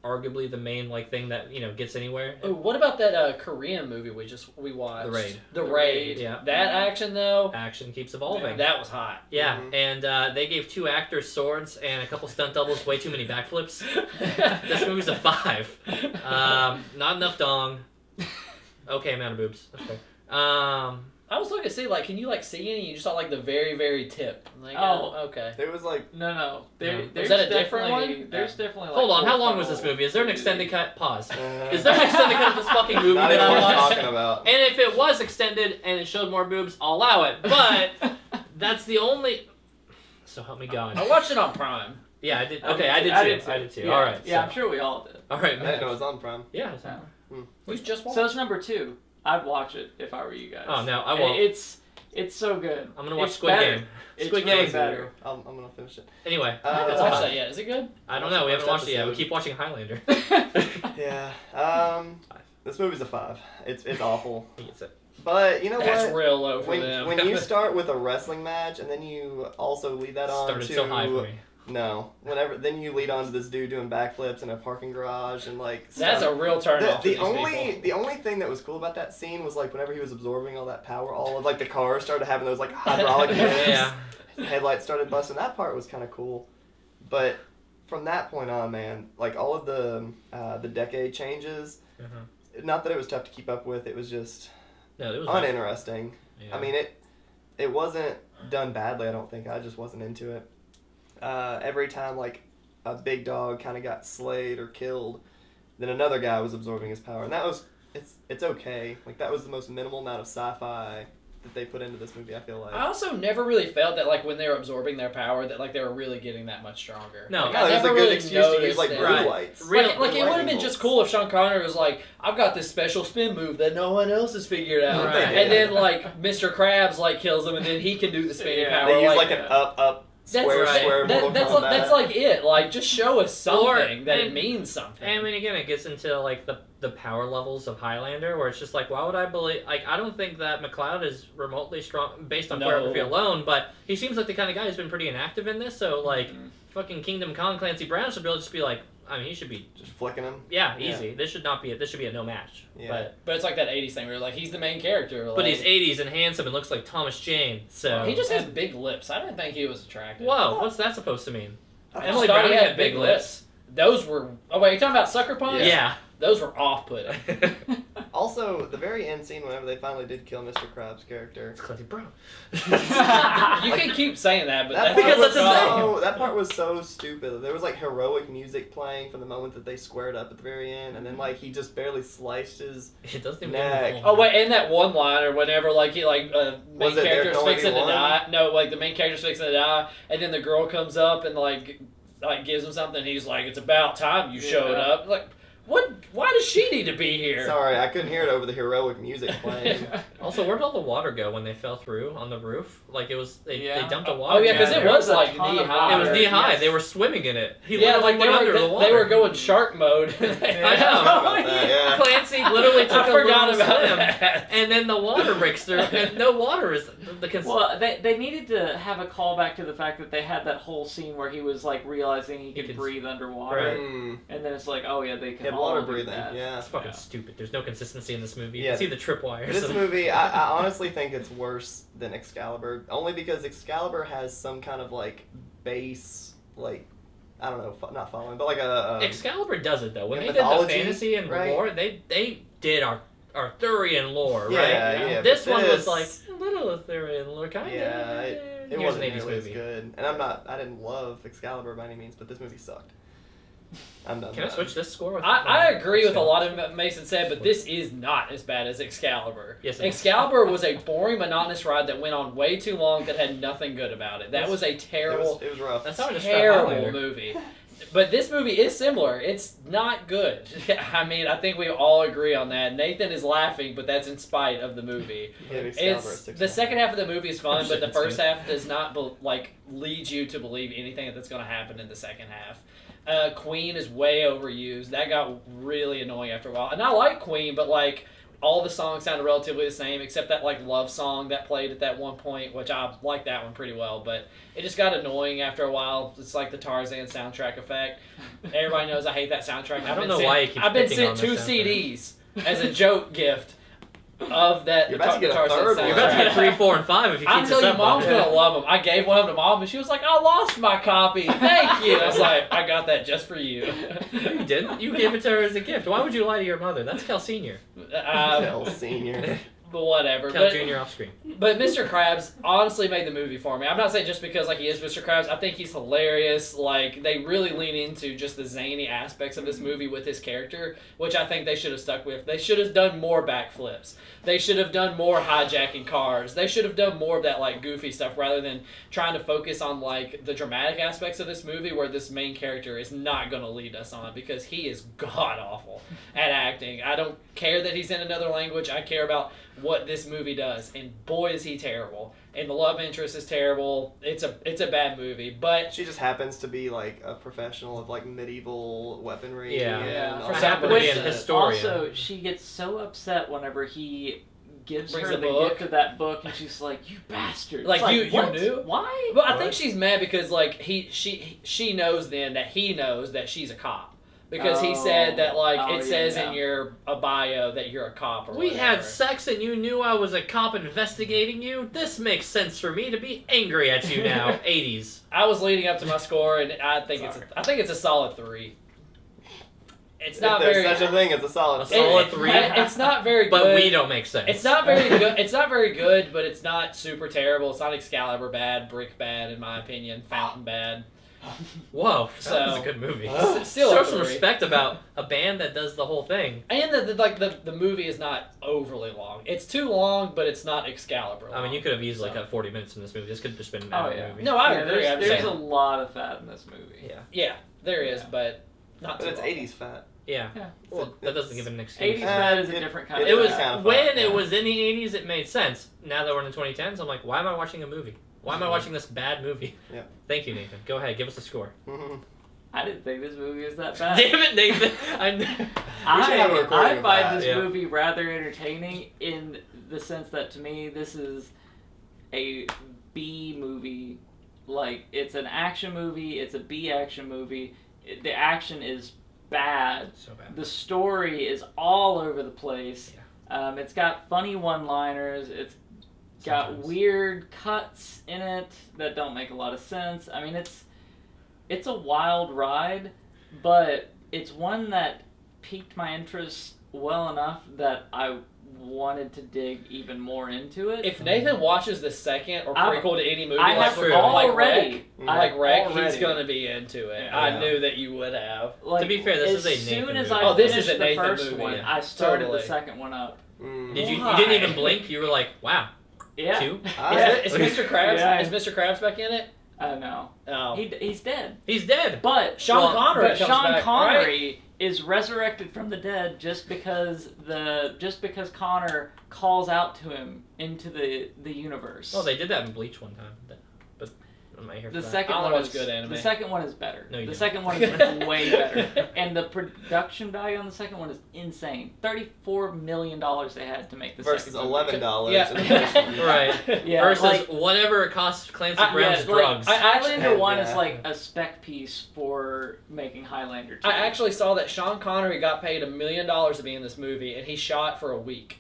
arguably the main like thing that gets anywhere. Ooh, what about that Korean movie we watched? The Raid. The Raid. Yeah. That action though. Action keeps evolving. That was hot. Yeah, Mhm. and they gave 2 actors swords and a couple stunt doubles way too many backflips. This movie's a 5. Not enough dong. Okay amount of boobs. Okay. I was looking to see, like, can you, like, see any? You just saw, like, the very, very tip. I'm like, Oh. okay. It was like No. No. There's that a different definitely- one? There's definitely. Like Hold on, how 4 long was this funnel- movie? Is there an extended cut? Pause. uh, Is there an extended cut of this fucking movie not that even I worth watched? talking about. And if it was extended and it showed more boobs, I'll allow it. But that's the only. So help me God. I watched it on Prime. Yeah, I did. I Okay, I did too. I did too. Yeah. All right. Yeah, so- I'm sure we all did. All right, I didn't man. know it was on Prime. Yeah. Yeah. You just watched So it's number 2. I'd watch it if I were you guys. Oh no, I won't. It's so good. I'm gonna watch It's Squid better. Game. It's Squid really Game's better. I'm gonna finish it. Anyway, I haven't Uh, watched that yet. Is it good? I don't know. We haven't First watched it yet. We episode. keep watching Highlander. Yeah. This movie's a 5. It's awful. He gets it. But you know That's what? real low for When them. you start with a wrestling match and then you also lead that on Started to so high for me. no, then you lead on to this dude doing backflips in a parking garage and like That's a real turn off. the only thing that was cool about that scene was like whenever he was absorbing all that power, all of like the cars started having those like hydraulic moves. Yeah. Headlights started busting. That part was kind of cool, but from that point on, man, like all of the decade changes. Not that it was tough to keep up with. It was just it was uninteresting. Yeah. I mean, it wasn't done badly. I don't think. I just wasn't into it. Every time like a big dog kind of got slayed or killed, then another guy was absorbing his power, and that was it's okay. Like that was the most minimal amount of sci-fi that they put into this movie, I feel like. I also never really felt that, like, when they were absorbing their power, that, like, they were really getting that much stronger. No, like, it was a good excuse to use, like, blue Right. lights. Like, it would have been just cool if Sean Connery was like, I've got this special spin move that no one else has figured out. Right. And then, like, Mr. Krabs, like, kills him, and then he can do the spinning power. They use, like an up, square, Mortal Kombat. That's like it. Like, just show us something that it and- means something. I mean, again, it gets into like the power levels of Highlander, where it's just like, why would I believe? Like, I don't think that McLeod is remotely strong based on choreography alone, but he seems like the kind of guy who's been pretty inactive in this. So, like, fucking Kingdom Come, Clancy Brown should be able to just be like, I mean, he should be just flicking him. Yeah, easy. This should not be. This should be a no match. Yeah. But it's like that '80s thing where like he's the main character. Like, But he's 80s and handsome and looks like Thomas Jane. So he just has big lips. I didn't think he was attractive. Whoa, what's that supposed to mean? Emily Brown had big lips. Those were. Oh wait, you talking about Sucker Punch? Yeah. Those were off-putting. Also, the very end scene, whenever they finally did kill Mr. Krabs' character. It's Clancy Brown. You can keep saying that, but that's because part that's his was that part was so stupid. There was like heroic music playing from the moment that they squared up at the very end, and then like he just barely sliced his It doesn't even neck. Oh wait, in that one line or whenever like he main Was it there character's can only fixing be to one? die. No, like the main character's fixing to die, and then the girl comes up and like gives him something. And he's like, "It's about time you showed up." Like, what? Why does she need to be here? Sorry, I couldn't hear it over the heroic music playing. Also, where'd all the water go when they fell through on the roof? Like it was, they dumped a Oh water. yeah, because jet it there. was like a ton knee of high. It was knee high. Yes. They were swimming in it. He Yeah, literally like went under the water. they were going shark mode. I know. About that, yeah. Clancy literally took I a forgot little about swim, that. and then the water breaks through, and no water is the Well, they needed to have a callback to the fact that they had that whole scene where he was like realizing he could breathe underwater, Right. and then it's like, oh yeah, they He can had all water do breathing, that. yeah. It's fucking stupid. There's no consistency in this movie. You Yeah. can see the tripwires. This movie, I honestly think it's worse than Excalibur, only because Excalibur has some kind of like base, like I don't know, not following, but like a Excalibur does it though. When they mythology, did the fantasy and right? lore, they did Arthurian lore, Yeah, right? yeah, This but one was this- like a little Arthurian lore, kind of. Yeah, it Here's wasn't an 80s nearly as movie. good, and I didn't love Excalibur by any means, but this movie sucked. I'm done. Can I switch this score? With I agree with a lot of what Mason said, but this is not as bad as Excalibur. Yes, it is. Excalibur was a boring, monotonous ride that went on way too long that had nothing good about it. That was a terrible, It was rough. That's how I describe terrible Highlander. movie. But this movie is similar. It's not good. I mean, I think we all agree on that. Nathan is laughing, but that's in spite of the movie. Yeah, Excalibur It's is 6 the second half of the movie is fun, but the Shit, first too. half does not lead you to believe anything that's going to happen in the second half. Queen is way overused. That got really annoying after a while. And I like Queen, but like all the songs sounded relatively the same, except that like love song that played at that one point, which I like that one pretty well. But it just got annoying after a while. It's like the Tarzan soundtrack effect. Everybody knows I hate that soundtrack. I don't know why you keep I've been picking on sent 2 this soundtrack. CDs as a joke gift of that. You're about to get a Tarzan third one. soundtrack. You're about to get 3, 4, and 5 if you keep I'm this telling you, up. Mom's Bob. gonna love them. I gave one of them to Mom, and she was like, "I lost my copy. Thank you." I was like, "I got that just for you." No, you didn't. You gave it to her as a gift. Why would you lie to your mother? That's Cal Senior. Hell, senior. But whatever. Cal Junior off screen. But Mr. Krabs honestly made the movie for me. I'm not saying just because like he is Mr. Krabs. I think he's hilarious. Like they really lean into just the zany aspects of this movie with his character, which I think they should have stuck with. They should have done more backflips. They should have done more hijacking cars. They should have done more of that like goofy stuff rather than trying to focus on like the dramatic aspects of this movie where this main character is not going to lead us on because he is god awful at acting. I don't care that he's in another language. I care about what this movie does, and boy is he terrible. And the love interest is terrible. It's a bad movie, but She just happens to be like a professional of like medieval weaponry. Yeah. and all For that some happened to be bullshit. an historian. Also, she gets so upset whenever he gives Brings her the the book. gift of that book, and she's like, "You bastard!" Like, It's you what? knew? Why? Well, I think she's mad because like she knows then that he knows that she's a cop. Because he said that, like, Oh, it yeah, says yeah. in your bio that you're a cop or We whatever. had sex and you knew I was a cop investigating you? This makes sense for me to be angry at you now. 80s. I was leading up to my score, and I think it's a solid 3. It's not if there's very. such a thing as a solid. A solid 3? It's not very good. But we don't make sense. It's not very good. It's not very good, but it's not super terrible. It's not Excalibur bad, Brick bad, in my opinion, Fountain bad. Whoa, So- that was a good movie. Still Show a some 3. respect about a band that does the whole thing. And the movie is not overly long. It's too long, but it's not Excalibur long. I mean, you could have easily So- cut 40 minutes from this movie. This could have just been an Oh, hour yeah. movie. No, I agree. I'm There's saying- a lot of fat in this movie. Yeah. Yeah, there is, Yeah. but not But too it's long. 80s fat. Yeah. Yeah. Well, that doesn't give it an 80s excuse. fat is a it- different kind it of It was is kind of when fun, it yeah. was in the 80s, it made sense. Now that we're in the 2010s, I'm like, why am I watching a movie? Why am I watching this bad movie? Yeah. Thank you, Nathan. Go ahead, give us a score. Mhm. I didn't think this movie was that bad. Damn it, Nathan! We should have a recording I of find that. this Yeah. movie rather entertaining in the sense that to me this is a B movie. Like, it's an action movie, it's a B action movie. The action is bad. So bad. The story is all over the place. It's got funny one-liners. It's got Sometimes. weird cuts in it that don't make a lot of sense. I mean, it's a wild ride, but it's one that piqued my interest well enough that I wanted to dig even more into it. If Nathan watches the second or I've- prequel to any movie, I like, have true. already, like Wreck, he's already- gonna be into it. Yeah. I knew that you would have. Like, To be fair, this as is a Nathan soon as movie. I Oh, this finished is a the Nathan first movie, one, yeah. I started Totally. the second one up. Mm. Did you Why? didn't even blink? You were like, wow. Yeah. 2? Is Mr. Krabs? Yeah. Is Mr. Krabs back in it? No. Oh, He's dead. He's dead. But Sean Connery but comes Sean back, Connery is resurrected from the dead just because Connor calls out to him into the universe. Oh, they did that in Bleach one time. But am I here for The that? second I don't one watch is good anime. The second one is better. No, you the don't. second one is way better, and the production value on the second one is insane. $34 million they had to make the Versus second movie. $11 Yeah. in the first one. Right. Yeah, Versus like- whatever it costs Clancy I- Brown's Yeah, like, drugs. Highlander And, 1 is yeah. like a spec piece for making Highlander 2. I actually saw that Sean Connery got paid $1 million to be in this movie, and he shot for a week.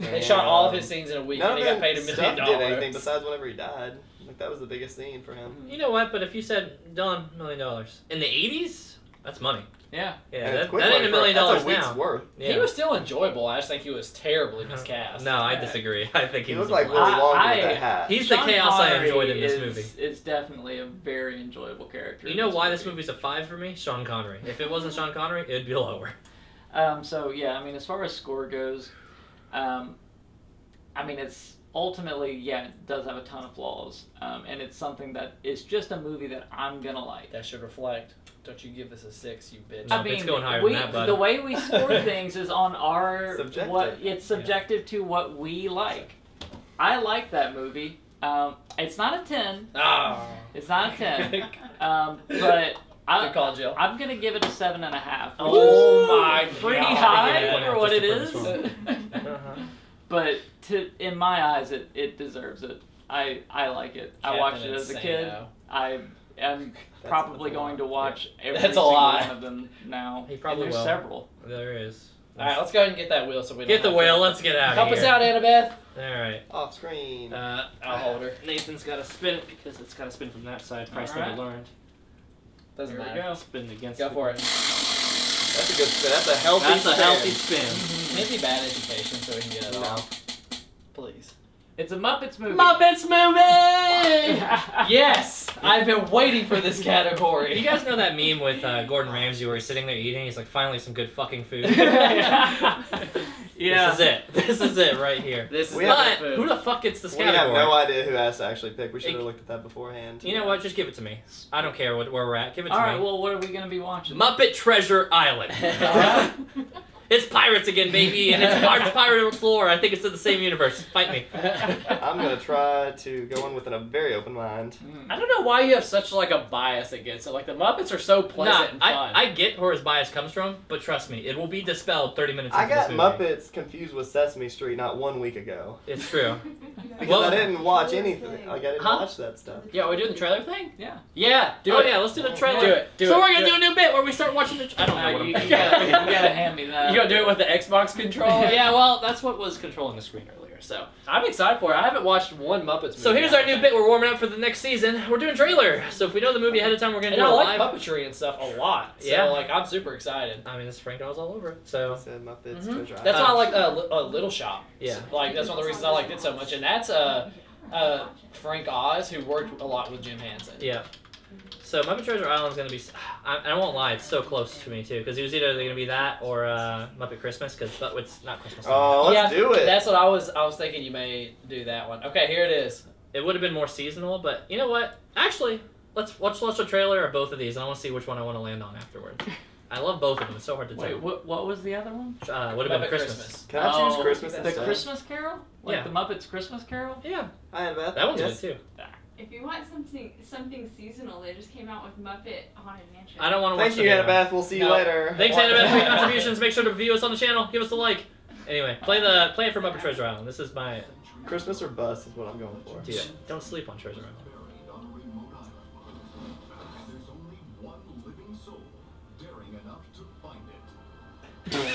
They shot all of his scenes in a week, None and of he got that paid $1 stuff million. did anything besides whenever he died. Like, that was the biggest scene for him. You know what? But if you said done $1 million in the 80s, that's money. Yeah. Yeah, And it's that quick ain't money $1 million that's a week's now. worth. Yeah. He was still enjoyable. I just think he was terribly miscast. No, I disagree. I think he, He was looked like a Willy blast. Wonka I- with that hat. He's the Sean chaos I Connery enjoyed in this is, movie. is definitely a very enjoyable character. You in know why this movie's a 5 for me? Sean Connery. If it wasn't Sean Connery, it'd be lower. So yeah, I mean, as far as score goes, I mean, it's ultimately, yeah, it does have a ton of flaws, and it's something that is just a movie that I'm gonna like. That should reflect. Don't you give this a 6, you bitch. No. I mean, it's going higher than that, bud. the way we score things is on our Subjective. what it's subjective to what we like. I like that movie. It's not a 10. Ah. It's not a 10. Good But call, Jill. I'm gonna give it a 7.5. Oh my Pretty God. high Yeah, for what just it to is. put this Uh-huh. But in my eyes, it deserves it. I like it. I watched it as a kid. Insano. I am That's probably a going to watch every That's a single lie. one of them now. He probably and there's will. several. There is. All right, let's go ahead and get that wheel so we don't Get the have to- whale. Let's get out of Help here. us out, Annabeth. All right. Off screen. I'll hold her. Nathan's got to spin it because it's got to spin from that side. Price All right. never learned. Doesn't Here we matter. go. Spin against. Go for it. That's a good spin. That's a healthy That's a spin. healthy spin. Maybe bad education so we can get it No. off. Please. It's a Muppets movie. Muppets movie. Yes! I've been waiting for this category. You guys know that meme with Gordon Ramsay where he's sitting there eating? He's like, finally some good fucking food. Yeah. This is it. This is it right here. This is We not have- the food. Who the fuck gets this We have category? no idea who has to actually pick. We should have looked at that beforehand. You know what? Just give it to me. I don't care where we're at. Give it to All right. me. Well, what are we gonna be watching? Muppet Treasure Island. It's pirates again, baby, and it's pirate floor. I think it's in the same universe. Fight me. I'm gonna try to go in with a very open mind. I don't know why you have such like a bias against it. Like the Muppets are so pleasant and fun. I get where his bias comes from, but trust me, it will be dispelled 30 minutes into I got this movie. Muppets confused with Sesame Street not 1 week ago. It's true. Because I didn't watch anything. Like I didn't Huh? watch that stuff. Yeah, we're doing the trailer thing. Yeah. Yeah, Oh yeah, let's do the trailer. Do it. So we're gonna do a new bit where we start watching the. I don't know what I'm you, doing. you gotta hand me that. You gonna do it with the Xbox controller? Yeah, well, that's what was controlling the screen earlier. So I'm excited for it. I haven't watched one Muppets movie. So here's our new bit. We're warming up for the next season. We're doing trailer. So if we know the movie ahead of time, we're gonna And do I a like live. puppetry and stuff a lot. So Yeah. like I'm super excited. I mean, this Frank Oz all over it. So I said Muppets. Mhm. Treasure That's Island. why I like Little Shop. Yeah. Like that's one of the reasons I liked it so much. And that's Frank Oz who worked a lot with Jim Henson. yeah. So Muppet Treasure Island is gonna be. I won't lie, it's so close to me too, because it was either gonna be that or Muppet Christmas, because it's not Christmas. Oh, let's do it. That's what I was thinking. You may do that one. Okay, here it is. It would have been more seasonal, but you know what? Actually, let's watch the trailer of both of these, and I want to see which one I want to land on afterwards. I love both of them. It's so hard to Wait, tell. what was the other one? Would have been Muppet Christmas. Can I choose Oh, Christmas The instead? Christmas Carol? Like Yeah. the Muppets Christmas Carol? Yeah, I am that one's yes. good too. If you want something seasonal, they just came out with Muppet Haunted Mansion. I don't want to watch Thank you, the Annabeth. We'll see you No. later. Thanks, Annabeth, for your contributions. Make sure to view us on the channel. Give us a like. Anyway, play it for Muppet Treasure Island. This is my Christmas or bus is what I'm going for. dude. Don't sleep on Treasure Island. There's only one living soul daring enough to find it.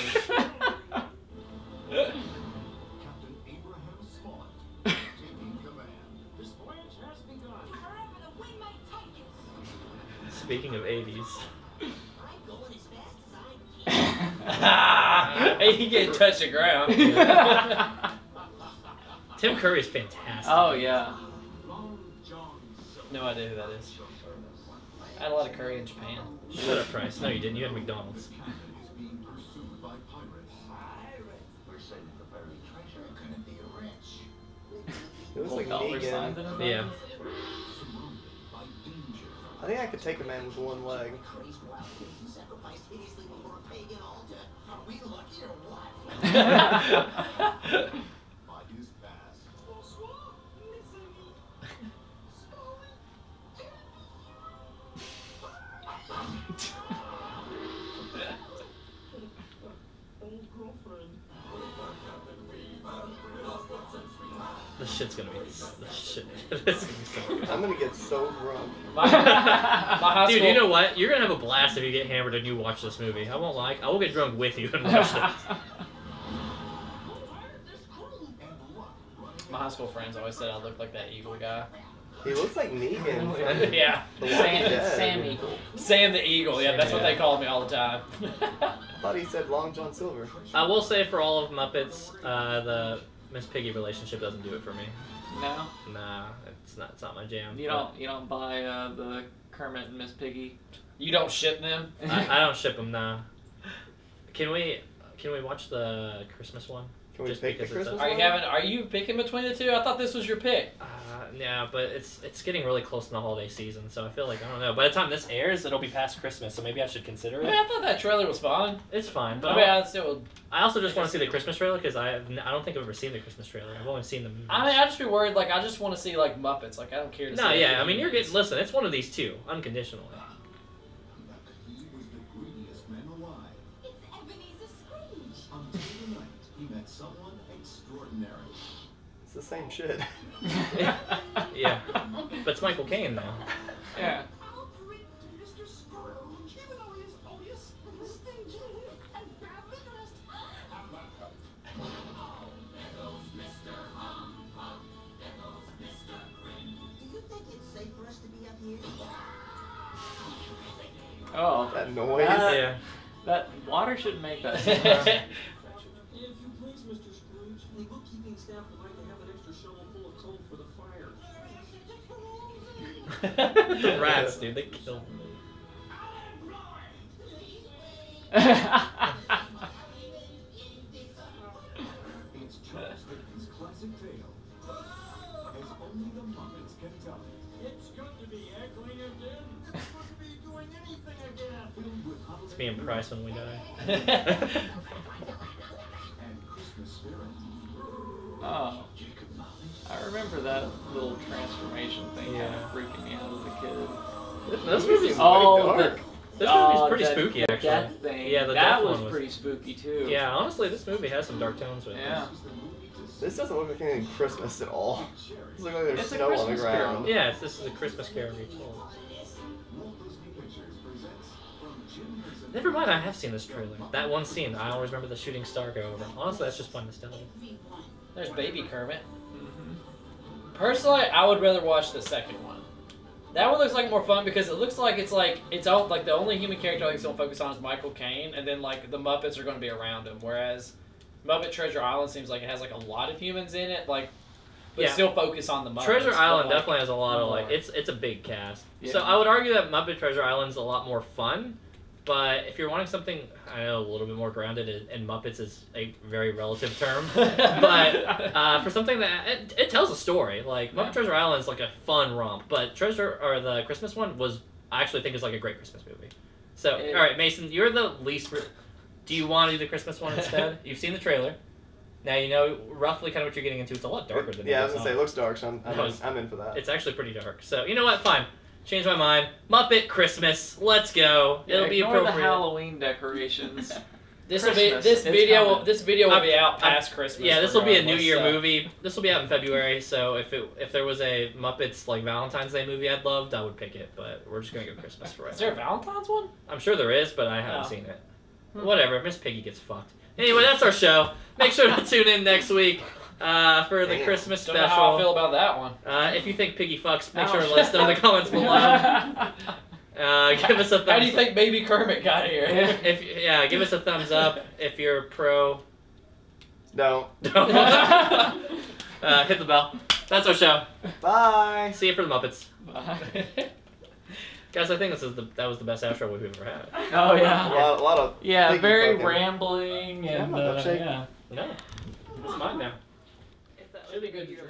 Captain Abraham Smollett taking command. This voyage has begun. Wherever the wind may take us. Speaking of 80s. I'm going as fast as I can. Hey, he can't touch the ground. Tim Curry is fantastic. Oh, yeah. Long John Silver. No idea who that is. I had a lot of curry in Japan. Shut up, Price. No, you didn't. You had McDonald's. Is being pursued by pirates. We're saving the buried treasure. Gonna be rich. It looks Little like dollar signs Negan. in it. Yeah. Surrounded by danger. I think I could take a man with one leg. Crazy wild kids who sacrifice hideously before a pagan altar. Are we lucky or what? By his past. This shit's gonna be. This shit. This is gonna be so good. I'm gonna get so drunk. My high Dude, school, you know what? You're gonna have a blast if you get hammered and you watch this movie. I won't lie. I will get drunk with you and watch it. my high school friends always said I looked like that eagle guy. He looks like Negan from Yeah, The Walking Dead. Sam Eagle. Sam the Eagle. Yeah, that's what they called me all the time. I thought he said Long John Silver. I will say for all of Muppets, the Miss Piggy relationship doesn't do it for me. No? Nah, it's not my jam. You don't buy the Kermit and Miss Piggy? You don't ship them. I don't ship them. Nah. Can we watch the Christmas one? Can we Just pick the because it's Christmas Are you picking between the two? I thought this was your pick. Yeah, but it's getting really close in the holiday season, so I feel like I don't know. By the time this airs, it'll be past Christmas, so maybe I should consider I mean, it. I thought that trailer was fun. It's fine, but I mean, I still. I also just want to see the Christmas trailer because I don't think I've ever seen the Christmas trailer. I've only seen the movies. I mean, I just be worried. Like, I just want to see like Muppets. Like, I don't care to. No, see yeah, anything I mean, you're movies. getting. Listen, it's one of these two, unconditionally. He was the greediest man alive. It's Ebenezer Scrooge. Until the night he met someone extraordinary. It's the same shit. Yeah, but it's Michael Caine now. Yeah. How great Mr. Scrooge, even though he is odious, stingy, and badly dressed. Do you think it's safe for us to be up here? Oh. That noise. Yeah. That water shouldn't make that. If you please, Mr. Scrooge, the bookkeeping staff would like to have an extra shovel full of coal for the fire. The rats, dude, they killed me. It's Charles Dickens' classic tale, as only the Muppets can tell it. It's good to be heckling again. It's good to be doing anything again. Filled with It's me and Price when we die. transformation thing kind of freaking me out as a kid. This movie's Oh, this movie's pretty that spooky, actually. Death thing. Yeah, the that death was one was pretty spooky too. Yeah, honestly, this movie has some dark tones with it. Yeah. This doesn't look like anything Christmas at all. It looks like there's It's a snow on the Christmas ground. Carol. Yeah, this is a Christmas Carol retold. Never mind, I have seen this trailer. That one scene, I always remember the shooting star go over. Honestly, that's just fun nostalgia. There's Baby Kermit. Personally, I would rather watch the second one. That one looks like more fun because it looks like it's all like the only human character it's gonna focus on is Michael Caine, and then like the Muppets are gonna be around him. Whereas Muppet Treasure Island seems like it has like a lot of humans in it, like but still focus on the Muppets. Treasure Island like, definitely has a lot of more. like it's a big cast. Yeah. So I would argue that Muppet Treasure Island's a lot more fun. But if you're wanting something, I know, a little bit more grounded, and Muppets is a very relative term, but for something that it tells a story, like Muppet Treasure Island is like a fun romp, but the Christmas one I actually think is like a great Christmas movie. So, all right, Mason, you're the least. Do you want to do the Christmas one instead? You've seen the trailer. Now you know roughly kind of what you're getting into. It's a lot darker than I was gonna say it looks dark, so No, I'm in for that. It's actually pretty dark. So you know what? Fine. Change my mind. Muppet Christmas. Let's go. It'll be ignore appropriate. the Halloween decorations. This Christmas, video will be out past Christmas. Yeah, this will be a New regardless, Year so. movie. This will be out in February. So if there was a Muppets like Valentine's Day movie I'd loved, I would pick it. But we're just gonna go Christmas for right Is there a now. Valentine's one? I'm sure there is, but I haven't Oh. seen it. Whatever. Miss Piggy gets fucked. Anyway, that's our show. Make sure to tune in next week for the Christmas Don't know how I feel special. about that one. If you think Piggy fucks, make Oh, sure to let us know in the comments below. Give us a thumbs How do you think Baby Kermit got here? Give us a thumbs up if you're pro. No. Hit the bell. That's our show. Bye. See you for the Muppets. Guys, I think that was the best outro we've ever had. Oh yeah. A lot of piggy very fucking. rambling and milkshake. yeah. No, it's mine now. If that Should be was good. your